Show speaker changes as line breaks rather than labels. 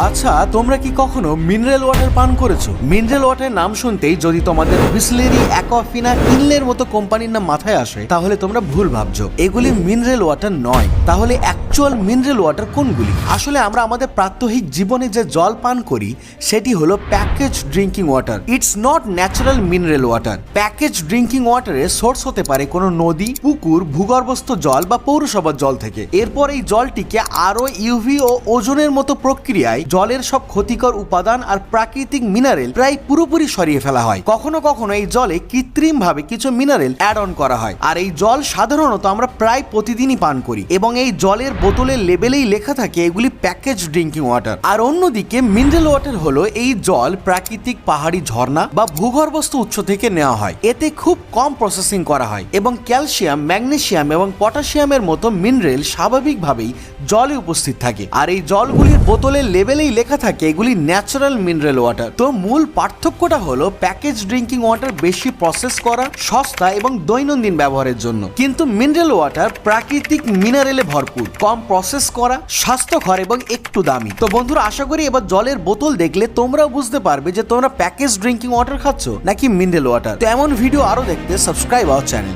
আচ্ছা, তোমরা কি কখনো মিনারেল ওয়াটার পান করেছো? মিনারেল ওয়াটার নাম শুনতেই যদি তোমাদের বিসলেরি, অ্যাকোয়াফিনা, কিনলের মতো কোম্পানির নাম মাথায় আসে তাহলে তোমরা ভুল ভাবছো। এগুলি মিনারেল ওয়াটার নয়। তাহলে অ্যাকচুয়াল মিনারেল ওয়াটার কোনগুলি? আসলে আমরা আমাদের প্রাত্যহিক জীবনে যে জল পান করি সেটি হলো package drinking water. It's not natural mineral water. Package drinking ওয়াটারের সোর্স হতে পারে কোনো নদী, পুকুর, ভূগর্ভস্থ জল বা পৌরসভার জল থেকে। এরপর এই জলটিকে আরো ইউভি ও ওজনের মতো প্রক্রিয়ায় জলের সব ক্ষতিকর উপাদান আর প্রাকৃতিক মিনারেল প্রায় পুরোপুরি সরিয়ে ফেলা হয়। কখনো কখনো এই জলে কৃত্রিম ভাবে কিছু মিনারেল অ্যাড অন করা হয়। আর এই জল সাধারণত আমরা প্রায় প্রতিদিনই পান করি এবং এই জলের বোতলের লেবেলেই লেখা থাকে এগুলি প্যাকেজ ড্রিঙ্কিং ওয়াটার। আর অন্যদিকে মিনারেল ওয়াটার হলো এই জল প্রাকৃতিক পাহাড়ি ঝর্ণা বা ভূগর্ভস্থ উৎস থেকে নেওয়া হয়। এতে খুব কম প্রসেসিং করা হয় এবং ক্যালসিয়াম, ম্যাগনেসিয়াম এবং পটাশিয়ামের মতো মিনারেল স্বাভাবিকভাবেই জলে উপস্থিত থাকে। আর এই জলগুলির বোতলের লেবেলেই লেখা থাকে এগুলি ন্যাচারাল মিনারেল ওয়াটার। তো মূল পার্থক্যটা হলো প্যাকেজ ড্রিঙ্কিং ওয়াটার বেশি প্রসেস করা, সস্তা এবং দৈনন্দিন ব্যবহারের জন্য, কিন্তু মিনারেল ওয়াটার প্রাকৃতিক মিনারেলে ভরপুর, কম প্রসেস করা, স্বাস্থ্যকর এবং একটু দামি। তো বন্ধুরা, আশা করি এবার জলের বোতল দেখলে তোমরাও বুঝতে পারবে যে তোমরা প্যাকেজ ড্রিঙ্কিং ওয়াটার খাচ্ছ নাকি মিনারেল ওয়াটার। তো এমন ভিডিও আরো দেখতে সাবস্ক্রাইব আওয়ার চ্যানেল।